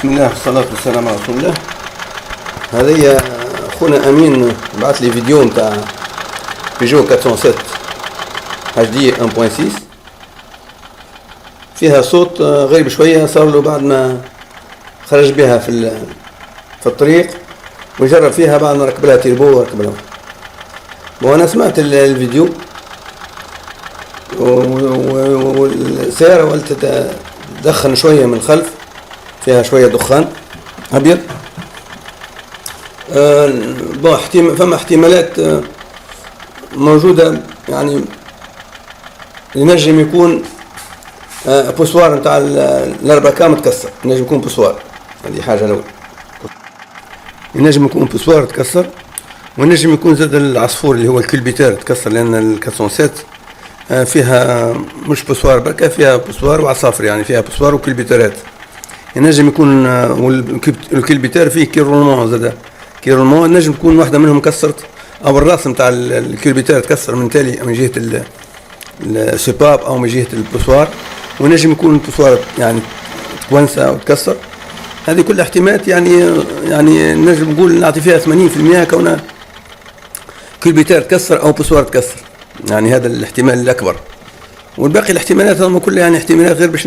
بسم الله والصلاة والسلام على رسول الله. هذه أخونا أمين بعث لي فيديو نتاع بيجو 407 HD 1.6 فيها صوت غريب شوية، صار له بعد ما خرج بها في الطريق وجرب فيها بعد ما ركب لها تيربو وركب لها. وأنا سمعت الفيديو والسيارة ولت تدخن شوية من الخلف، فيها شوية دخان أبيض. فما احتمالات موجودة، يعني ينجم يكون بوسوار نتاع الأربكة متكسر، ينجم يكون بوسوار، هذه حاجة الأولى. ينجم يكون بوسوار تكسر، ونجم يكون زاد العصفور اللي هو الكلبيتير تكسر، لأن الكاسونسات فيها مش بوسوار بركة، فيها بوسوار وعصافر، يعني فيها بوسوار وكلبيتيرات. ينجم يكون الكلبيتير فيه كيرولمون، زاد كيرولمون نجم تكون واحدة منهم كسرت، أو الراس نتاع الكلبيتير تكسر من تالي من جهة السباب أو من جهة البوسوار، ونجم يكون البوسوار يعني تكونسة أو تكسر. هذه كل احتمالات، يعني نجم نقول نعطي فيها 80% كونها كلبيتير تكسر أو بوسوار تكسر، يعني هذا الاحتمال الأكبر. والباقي الاحتمالات هم كلها يعني احتمالات غير باش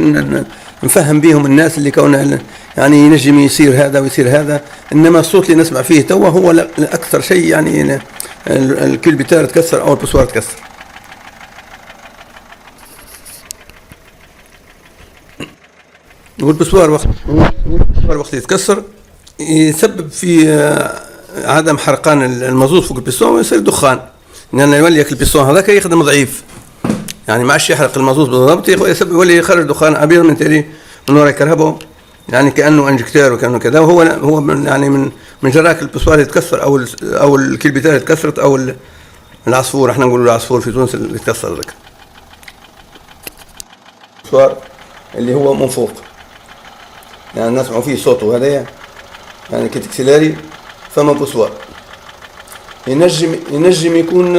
نفهم بيهم الناس اللي كونه يعني ينجم يصير هذا ويصير هذا. انما الصوت اللي نسمع فيه توا هو الاكثر شيء، يعني الكلبيتير تكسر او البوسوار تكسر. والبوسوار وقت يتكسر يسبب في عدم حرقان المازوت فوق البيستون ويصير دخان، لان يولي البيستون هذاك يخدم ضعيف، يعني ما عادش يحرق المازوت بالضبط، يولي يخرج دخان ابيض من تالي من وراء كرهبه، يعني كانه انجكتير وكانه كذا. وهو يعني من جراك البوسوار يتكسر او الكلبيتير يتكسرت او العصفور، احنا نقولوا العصفور في تونس اللي يتكسر ذاك البوسوار اللي هو من فوق، يعني نسمعوا فيه صوته هذايا، يعني كي تكسلاري فما بوسوار. ينجم يكون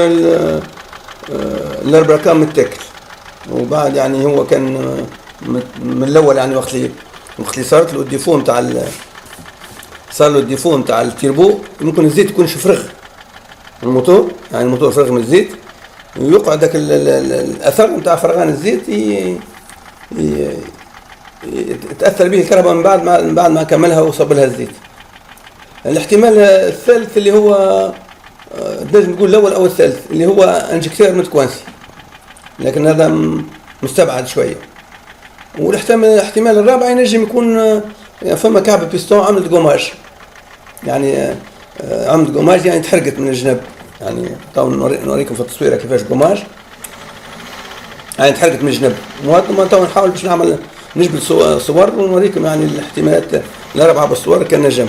الأربكة متاكل، وبعد يعني هو كان من الاول، يعني وقت اللي صارت له الديفو نتاع صار له الديفو نتاع التيربو، ممكن الزيت يكون فرغ الموتور، يعني الموتور فرغ من الزيت، ويقعد داك الاثر نتاع فرغان الزيت يتاثر به الكهرباء من بعد ما كملها وصب لها الزيت. الاحتمال الثالث اللي هو لازم نقول الاول او الثالث اللي هو انجكتير متكوانسي، لكن هذا مستبعد شويه. والاحتمال الرابع ينجم يكون فما كعب بيستون عملت قماش، يعني عملت قماش يعني تحرقت من الجنب، يعني تو نوريكم في التصويره كيفاش قماش يعني تحرقت من الجنب. وهذا تو نحاول باش نجبد صور ونوريكم يعني الاحتمالات الاربعه بالصور كان نجمت.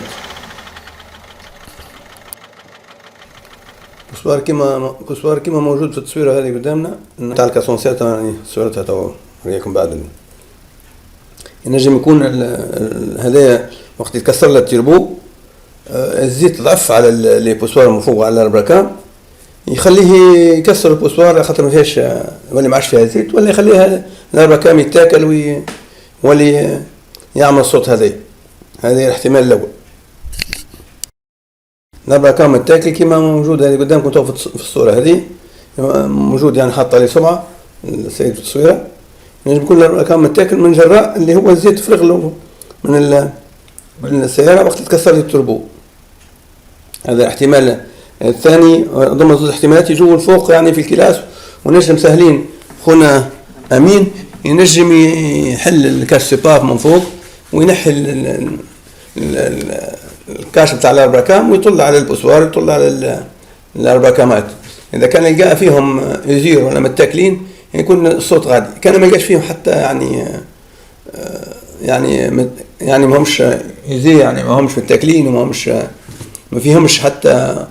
كسوار كيما موجود في التصويره هذه قدامنا نتاع الكاسونسات، يعني صورتها تو نوريكم بعد. ينجم يكون هذايا وقت يتكسر له التيربو، الزيت ضعف على لي بوسوار من فوق على الأربكة، يخليه يكسر البوسوار خاطر ما فيهاش ولا ما عادش فيها زيت، ولا يخليها الأربكة يتاكل ويولي يعمل الصوت هذا الاحتمال الأول. الأربكة متاكل كيما موجود هذه قدامكم تو في الصورة هذه موجود، يعني حاط عليه سمعة السيد في التصويرة. يجب يكون الأربكة متاكل من جراء اللي هو الزيت فرغ له من السيارة وقت تكسر التربو. هذا الاحتمال الثاني ضمن زوج احتمالات يجوا الفوق، يعني في الكلاس. ونجم سهلين خونا أمين ينجم يحل الكاش سباب من فوق وينحي الكاش بتاع الأربكة ويطل على البوسوار، يطل على الأربكامات. إذا كان يلقى فيهم يزير ولا متاكلين يكون الصوت غادي، كان ما يلقاش فيهم حتى يعني ما همش يزير، يعني ما همش متاكلين وما همش ما فيهمش حتى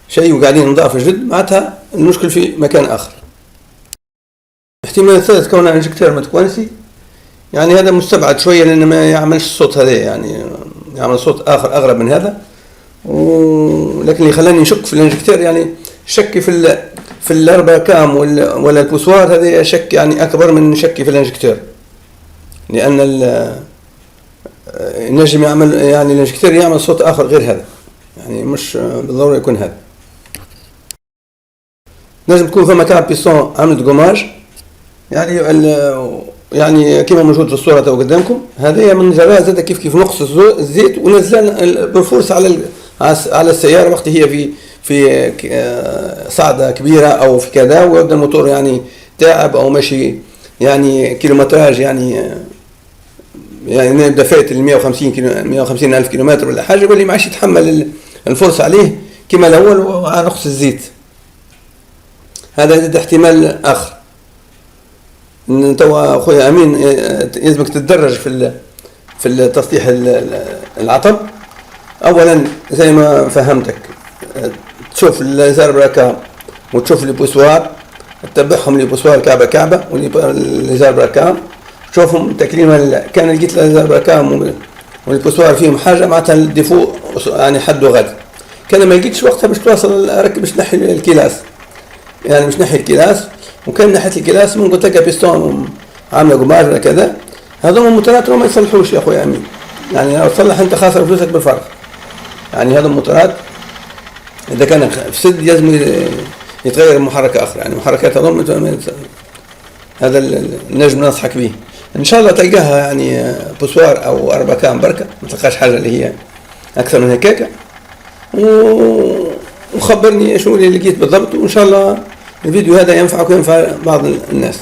شيء وقاعدين نضاف جد، معناتها المشكل في مكان آخر. احتمال الثالث كونه انجكتير متكوانسي، يعني هذا مستبعد شوية لأنه ما يعملش الصوت هذا، يعني يعمل صوت آخر أغرب من هذا. لكن اللي خلاني نشك في الانجكتير، يعني شكي في الأربكام ولا البوسوار، هذا شك يعني أكبر من شكي في الانجكتير، لأن ينجم يعمل يعني الانجكتور يعمل صوت آخر غير هذا، يعني مش بالضرورة يكون هذا. لازم تكون فما تاع بيستون عملت قماش، يعني يعني كما موجود في الصورة تو قدامكم، هذه من جراها زاد كيف نقص الزيت ونزل بالفرصة على السيارة وقت هي في صعدة كبيرة أو في كذا، ويبدأ الموتور يعني تعب أو ماشي يعني كيلومتراج يعني نبدا فايت ال 150 الف كيلومتر ولا حاجه، واللي ما عادش يتحمل الفرصه عليه كما الاول وعلى نقص الزيت. هذا احتمال اخر. توا اخويا امين يلزمك تتدرج في تصليح العطب. اولا زي ما فهمتك تشوف الزار براكام وتشوف لي بوسوار، تتبعهم لي بوسوار كعبه كعبه، واللي زار براكام تشوفهم تكريما. كان لقيت لازار براكام والبوسوار فيهم حاجه معناتها الديفو يعني حد وغد. كان ما لقيتش وقتها باش تواصل اركب باش نحي الكلاس، يعني مش نحي الكلاس. وكان ناحيه الكلاس ممكن تلقى بيستون عامله قماش ولا كذا، هذوما الموتورات ما يصلحوش يا اخويا امين. يعني لو تصلح انت خاسر فلوسك بالفرق. يعني هذا الموتورات اذا كان في سد لازم يتغير محركه اخرى، يعني محركات هذوما هذا النجم ننصحك به. ان شاء الله تلقاها يعني بوسوار او اربكان بركه، ما تلقاش حاجه اللي هي اكثر من هكاك. وخبرني شو اللي لقيت بالضبط، وان شاء الله الفيديو هذا ينفعك وينفع بعض الناس.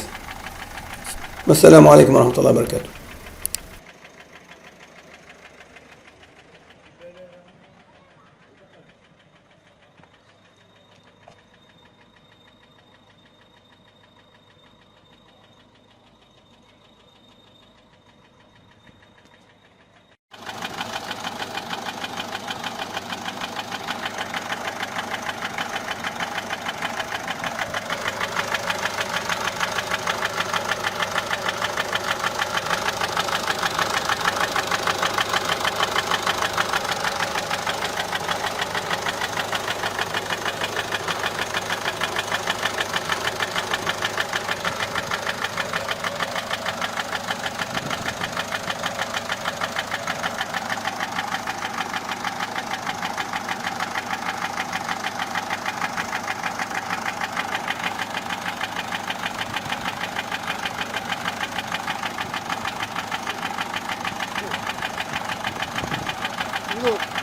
والسلام عليكم ورحمه الله وبركاته. Look.